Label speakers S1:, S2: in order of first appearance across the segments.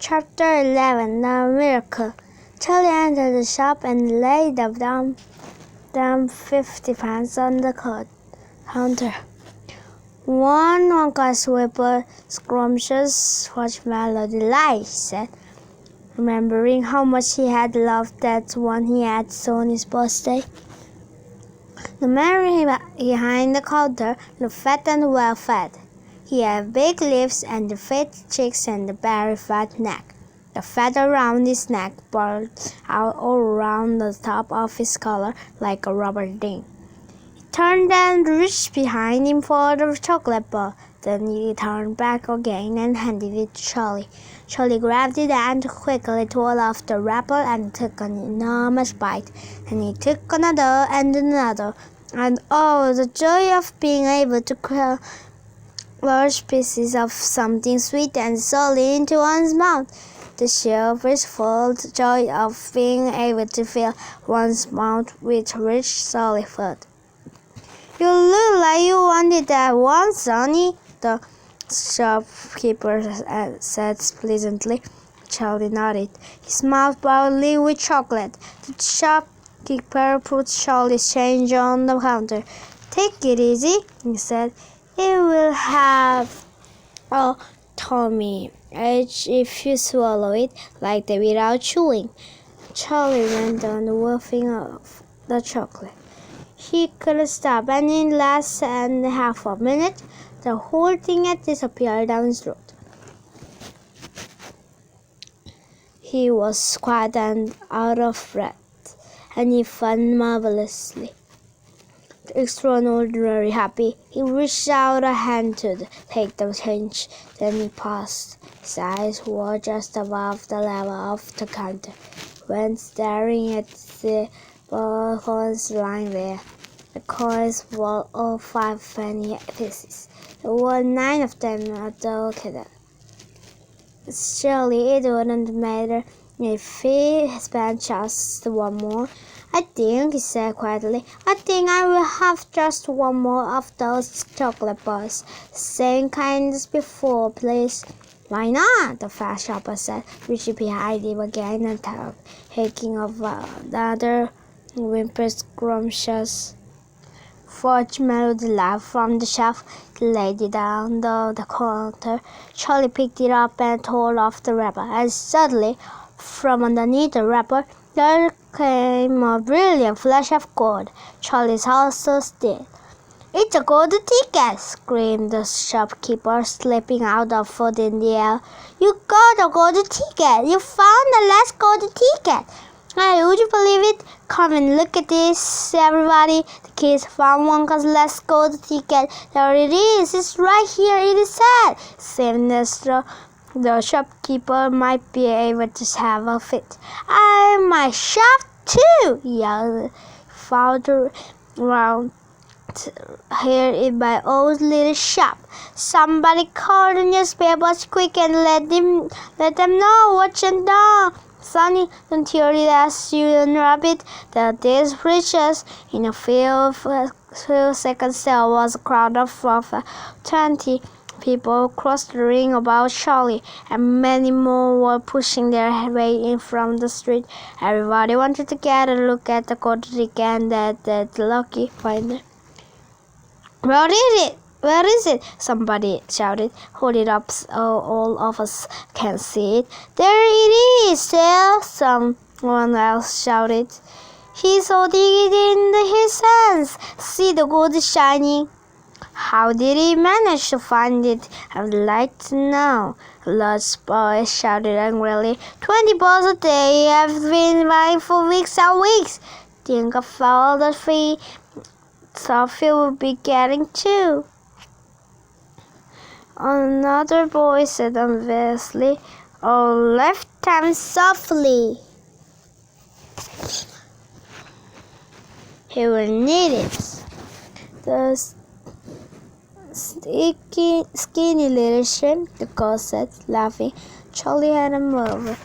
S1: Chapter 11 The Miracle. Charlie entered the shop and laid down 50 pence on the counter. One grasshopper, scrumptious marshmallow delight, he said, remembering how much he had loved that one he had on his birthday. The man behind the counter looked fat and well fed. He had big lips and the fat cheeks and a very fat neck. The fat around his neck burned out all around the top of his collar like a rubber ding. He turned and reached behind him for the chocolate bar. Then he turned back again and handed it to Charlie. Charlie grabbed it and quickly tore off the wrapper and took an enormous bite. And he took another and another. And oh, the joy of being able to crawl large pieces of something sweet and salty into one's mouth. The sheer blissful joy of being able to fill one's mouth with rich, salty food. You look like you wanted that once, Sonny, the shopkeeper said pleasantly. Charlie nodded, his mouth bubbling with chocolate. The shopkeeper put Charlie's change on the counter. Take it easy, he said. It will have a tummy ache if you swallow it like that without chewing. Charlie went on wolfing off the chocolate. He couldn't stop, and in less than half a minute, the whole thing had disappeared down his throat. He was quiet and out of breath, and he felt marvelously extraordinarily happy. He reached out a hand to take the change. Then he paused. His eyes were just above the level of the counter, when staring at the coins lying there. The coins were all 5 penny pieces. There were 9 of them at the counter. Surely it wouldn't matter if he spent just one more. I think, he said quietly, I think I will have just one more of those chocolate bars. Same kind as before, please. Why not? The fat shopper said, reaching behind him again and taking of another whimpered scrumptious marshmallow delight from the shelf. He laid it down the counter. Charlie picked it up and tore off the wrapper, and suddenly, from underneath the wrapper, there came a brilliant flash of gold. Charlie's heart stood still. It's a gold ticket! Screamed the shopkeeper, slipping out of foot in the air. You got a gold ticket! You found the last gold ticket! Hey, would you believe it? Come and look at this, everybody. The kids found Wonka's last gold ticket. There it is. It's right here. It is sad. Same as the shopkeeper might be able to have a fit. I might shop too, yelled Father round here in my old little shop. Somebody call the newspapers quick and let them know what's done. Sonny, don't you realize you unwrap it? That this riches. In a few seconds there was a crowd of 20 people clustering about Charlie, and many more were pushing their way in from the street. Everybody wanted to get a look at the gold ticket and that lucky finder. Where is it? Where is it? Somebody shouted. Hold it up so all of us can see it. There it is, there, someone else shouted. He's holding it in his hands. See the gold shining. How did he manage to find it? I'd like to know. A large boy shouted angrily. 20 balls a day I've been buying for weeks and weeks. Think of all the free stuff he will be getting too. Another boy said enviously, oh, left him softly. He will need it. The skinny little shrimp, the girl said, laughing. Charlie hadn't moved.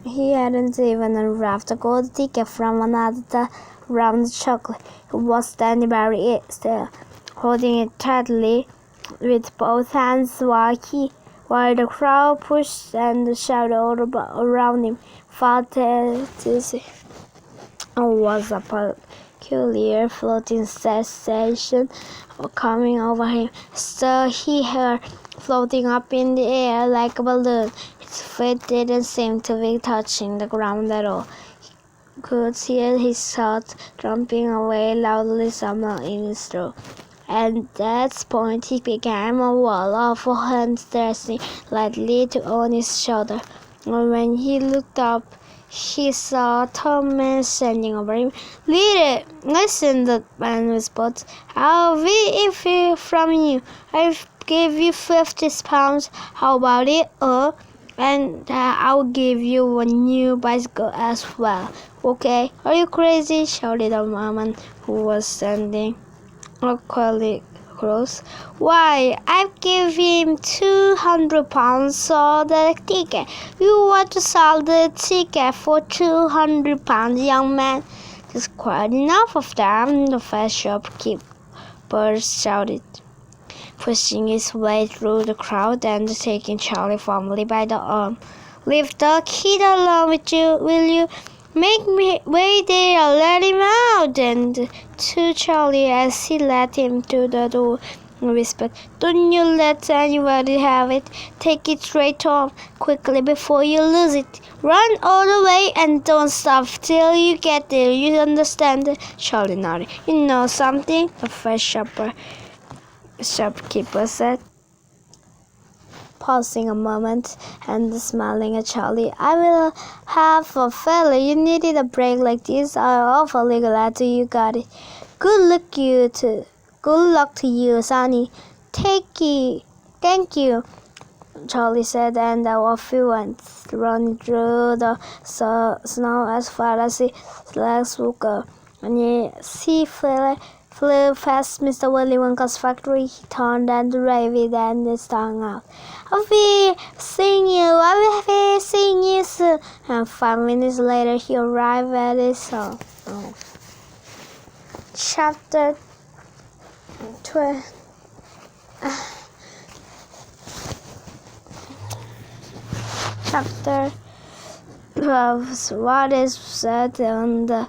S1: He hadn't even unwrapped a gold ticket from another round chocolate. He was standing very still, holding it tightly with both hands while he while the crowd pushed and shouted all around him. Father was a peculiar floating sensation coming over him. So he heard floating up in the air like a balloon. His feet didn't seem to be touching the ground at all. He could hear his thoughts jumping away loudly somewhere in his throat. At that point he began a wall of hands resting lightly on his shoulder. And when he looked up, he saw a tall man standing over him. Listen, the man whispered. I'll be it from you. I'll give you 50 pounds. How about it? And I'll give you a new bicycle as well. Okay? Are you crazy? Shouted the woman who was standing quite close. Why, I've given him 200 pounds for the ticket. You want to sell the ticket for 200 pounds, young man? There's quite enough of them, the fast shopkeeper shouted, pushing his way through the crowd and taking Charlie firmly by the arm. Leave the kid alone with you, will you? Make me wait there and let him out. And to Charlie, as he led him to the door, whispered, Don't you let anybody have it. Take it straight home quickly before you lose it. Run all the way and don't stop till you get there. You understand? Charlie nodded. You know something? The first shopkeeper said, pausing a moment and smiling at Charlie. I will have a fellow. You needed a break like this. I'm awfully glad you got it. Good luck to you, Sonny. Thank you, Charlie said, and off he went, running through the snow as far as his legs would go. When he flew past Mr. Willy Wonka's factory, he turned and waved and stung out. I'll be seeing you soon. And 5 minutes later, he arrived at his home. Chapter 12. Chapter 12. What is said on the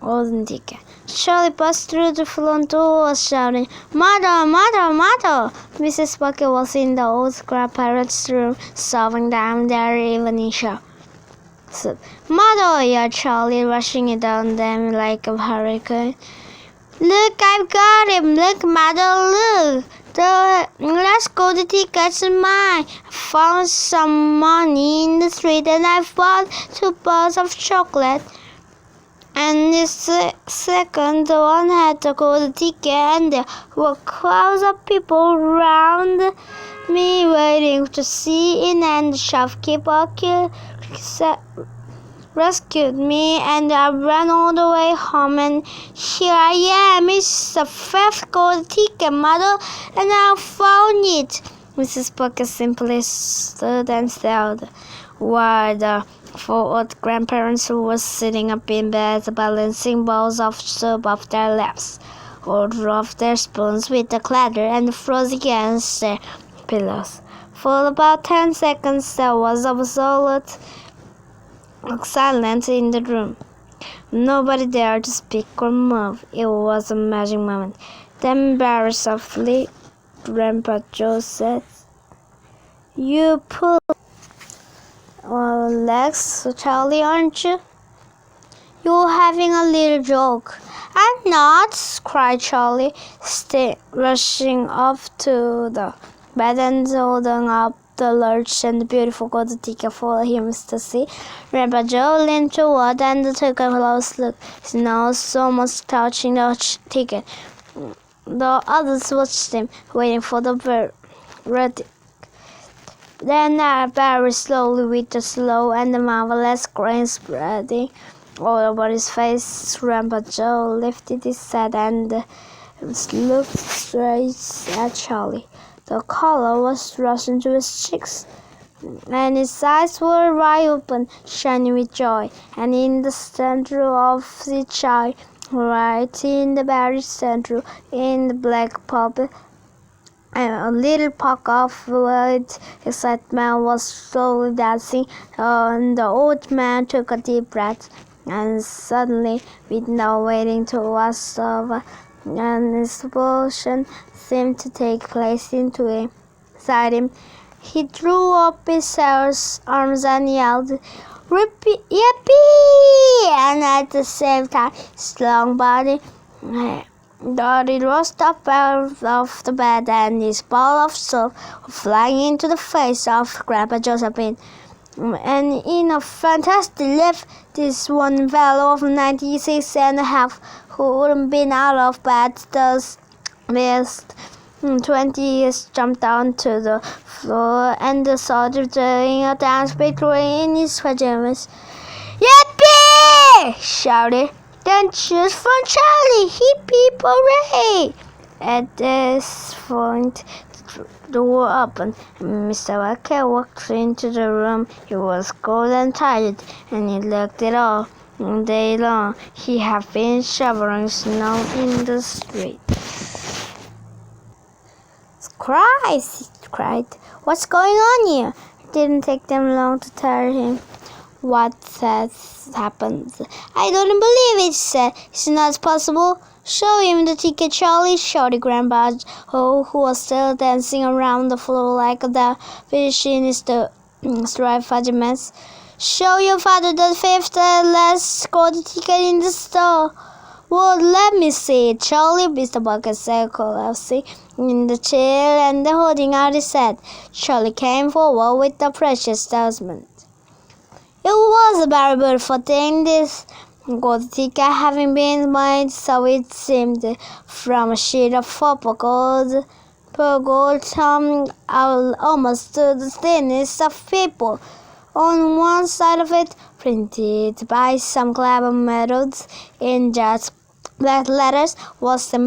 S1: golden ticket? Charlie burst through the front door shouting, Mother, Mother, Mother! Mrs. Bucket was in the old grandparents' room, serving them their evening soup. Mother! Yelled Charlie, rushing down them like a hurricane. Look, I've got him! Look, Mother, look! The last golden ticket's mine. I found some money in the street and I bought 2 bars of chocolate. And the second one had to go the ticket, and there were crowds of people around me waiting to see it, and the shopkeeper rescued me, and I ran all the way home, and here I am. It's the 5th gold ticket, Mother, and I found it. Mrs. Bucket simply stood and stared, while the 4 old grandparents who were sitting up in bed, balancing bowls of soup off their laps, or dropped their spoons with a clatter and froze against their pillows. For about 10 seconds there was absolute silence in the room. Nobody dared to speak or move. It was a magic moment. Then very softly, Grandpa Joe said, You pull legs, Charlie, aren't you? You're having a little joke. I'm not, cried Charlie, rushing off to the bed and holding up the large and beautiful gold ticket for him to see. Grandpa Joe leaned toward and took a close look, his nose almost touching the ticket. The others watched him, waiting for the verdict. Then very slowly, with a slow and marvelous grin spreading all over his face, Grandpa Joe lifted his head and looked straight at Charlie. The color was rushing to his cheeks, and his eyes were wide open, shining with joy. And in the center of the eye, right in the very center, in the black pulpit, a little pock of with excitement was slowly dancing, and the old man took a deep breath, and suddenly, without waiting to wash over, an explosion seemed to take place inside him. He threw up his arms and yelled, "Yippee!" And at the same time, his long body Dotty rose up out of the bed, and his ball of soap flying into the face of Grandpa Josephine. And in a fantastic leap, this one fellow of 96 and a half, who wouldn't been out of bed those last 20 years, jumped down to the floor and started doing a dance between in his pajamas. "Yippee!" shouted. "Then choose from Charlie! Hip hip hooray!" At this point, the door opened, and Mr. Walker walked into the room. He was cold and tired, and he looked it all day long. He had been shoveling snow in the street. "Christ!" he cried. "What's going on here?" It didn't take them long to tell him what had happened. "I don't believe it," he said. "It's not possible." "Show him the ticket, Charlie," shouted Grandpa, who was still dancing around the floor like a fish in his striped pajamas. "Show your father the fifth and last gold ticket in the store." "Well, let me see it, Charlie," Mr. Bucket said, collapsing in the chair and holding out his head. Charlie came forward with the precious talisman. It was a very beautiful thing, this gold ticket, having been made, so it seemed, from a sheet of purple gold, almost to the thinness of paper. On one side of it, printed by some clever methods in just black letters, was the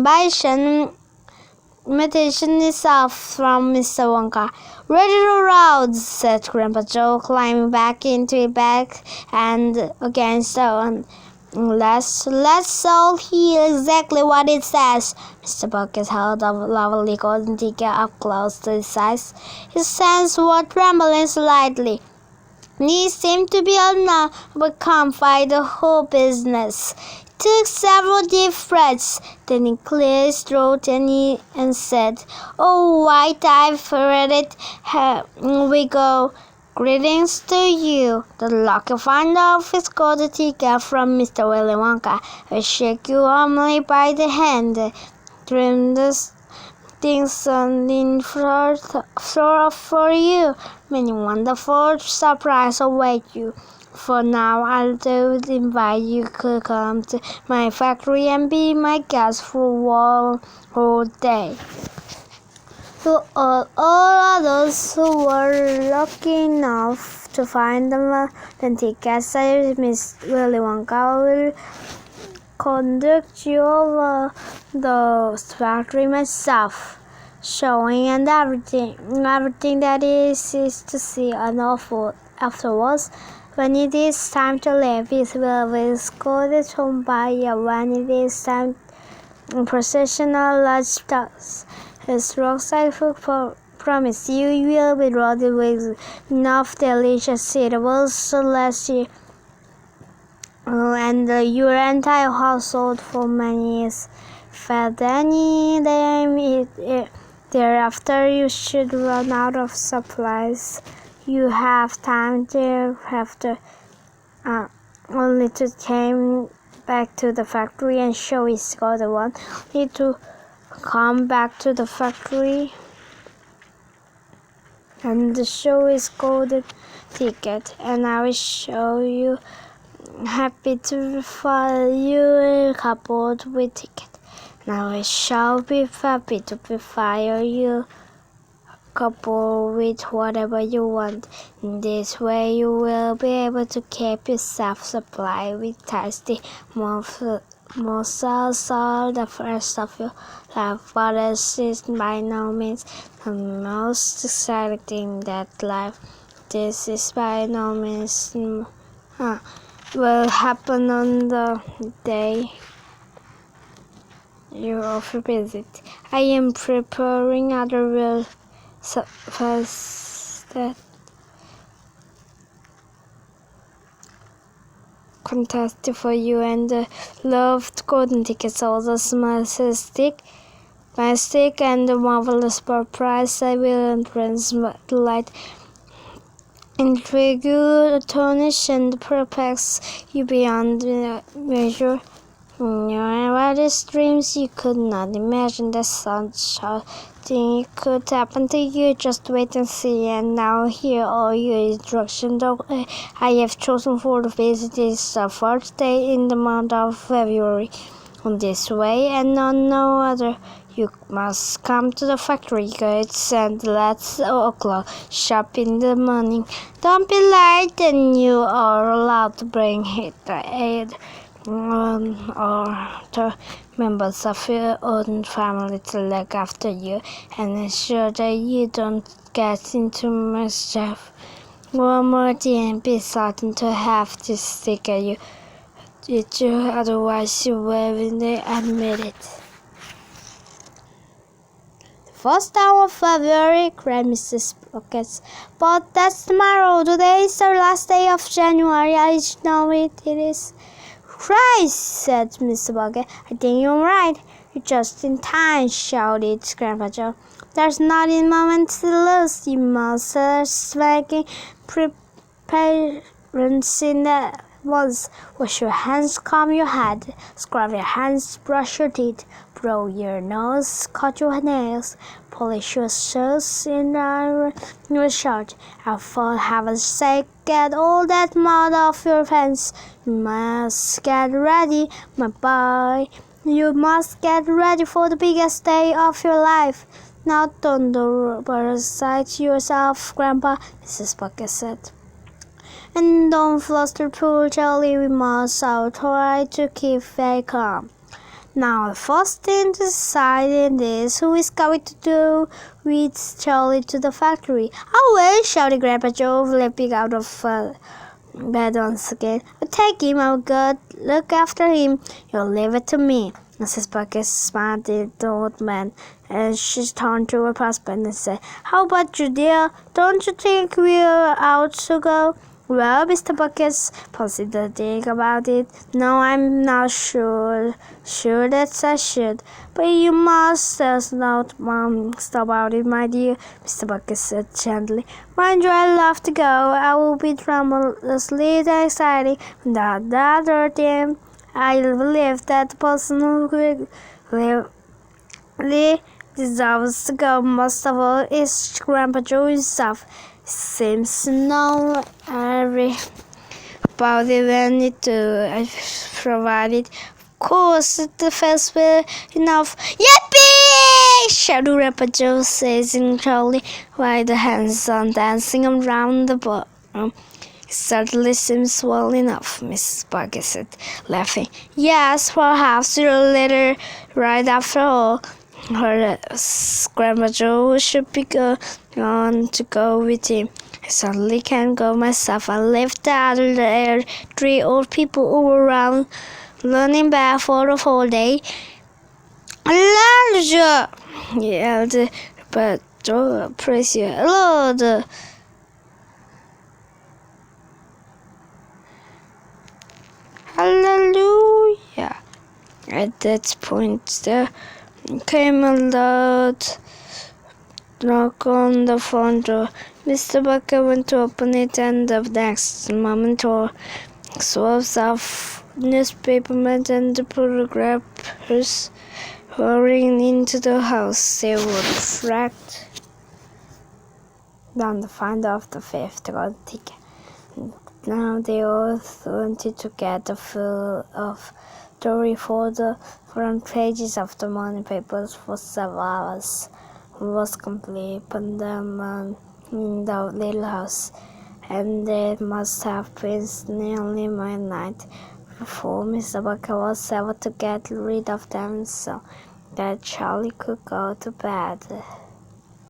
S1: invitation itself from Mr. Wonka. "Ready to rout," said Grandpa Joe, climbing back into his bag and against the one. Let's all hear exactly what it says." Mr. Bucket held the lovely golden ticket up close to his eyes. His hands were trembling slightly. He seemed to be overcome by the whole business. He took several deep breaths, then he cleared his throat and said, "Oh, right, I've read it. Here we go. Greetings to you, the lucky finder of his gold ticket from Mr. Willy Wonka. I shake you warmly by the hand. Trim this things in store for you. Many wonderful surprises await you. For now, I'll invite you to come to my factory and be my guest for one whole day." To all others who were lucky enough to find the ticket, said Miss Willy Wonka will conduct you over the factory myself, showing and everything that is to see, and afterwards, when it is time to leave, it will be escorted home by you. When it is time, processional large dogs. His rucksack promise you will be loaded with enough delicious eatables to last you and your entire household for many years. If at any time thereafter you should run out of supplies, you have time thereafter only to come back to the factory and show his golden one. Need to come back to the factory and show his golden ticket, and I will show you happy to file you a cupboard with ticket. Now I shall be happy to file you couple with whatever you want. In this way you will be able to keep yourself supplied with tasty morsels all the rest of your life. But this is by no means the most exciting thing that life. This is by no means will happen on the day you of your visit. I am preparing other will that contest for you and the loved golden tickets, all the majestic and the marvelous surprise. I will embrace delight, intrigue, astonish, and perplex you beyond measure. In your wildest dreams, you could not imagine that such a thing could happen to you. Just wait and see. And now here are your instructions. I have chosen for the visit is the first day in the month of February. On this way and on no other, you must come to the factory gates and let's o'clock sharp in the morning. Don't be late, and you are allowed to bring the aid or the members of your own family to look after you and ensure that you don't get into mischief. One more thing, be certain to have to stick at you, otherwise you will admit it. First hour of February, cried Mrs. Bucket. But that's tomorrow. Today is the last day of January. I know it is. Christ, said Mr. Bucket. I think you're right. You're just in time, shouted Grandpa Joe. There's not a moment to lose. You must start making preparations in once. Wash your hands, comb your head, scrub your hands, brush your teeth, blow your nose, cut your nails, polish your shoes, and iron your shirt. And for heaven's sake, get all that mud off your pants. You must get ready, my boy. You must get ready for the biggest day of your life. Now don't parasite yourself, Grandpa, Mrs. Bucket said. And don't fluster poor Charlie, we must all try to keep very calm. Now the first thing to decide is who is going to do with Charlie to the factory. I will, shouted Grandpa Joe, leaping out of bed once again. I'll take him, I'll go look after him. You'll leave it to me. Mrs. Bucket smiled at the old man, and she turned to her husband and said, How about you, dear? Don't you think we're out to go? Well, Mr. Bucket paused to think about it. No, I'm not sure that I should. But you must not about it, my dear, Mr. Bucket said gently. Mind you, I love to go. I will be tremendously excited. The other thing, I believe that the person who really deserves to go most of all is Grandpa Joe himself. Seems to know every about it when it provided. Of course, the first way enough. Yippee! shouted Grandpa Joe, saying Charlie, while the hands on dancing around the bottom. It certainly seems well enough, Mrs. Bucket said, laughing. Yes, perhaps you're a little right after all. Her Grandpa Joe should be on to go with him. I certainly can't go myself. I left the other 3 old people who were around learning barefoot the whole day. Elijah! yelled but Joe, praise you, Lord! Hallelujah! At that point, there came a loud knock on the front door. Mr. Bucket went to open it, and the next moment, swaths of newspapermen and the photographers hurrying into the house. They were tracked down the find of the 5th golden ticket. Now they all wanted to get a full of story for the front pages of the morning papers for several hours. It was complete pandemonium in the little house, and it must have been nearly midnight before Mr. Bucket was able to get rid of them so that Charlie could go to bed.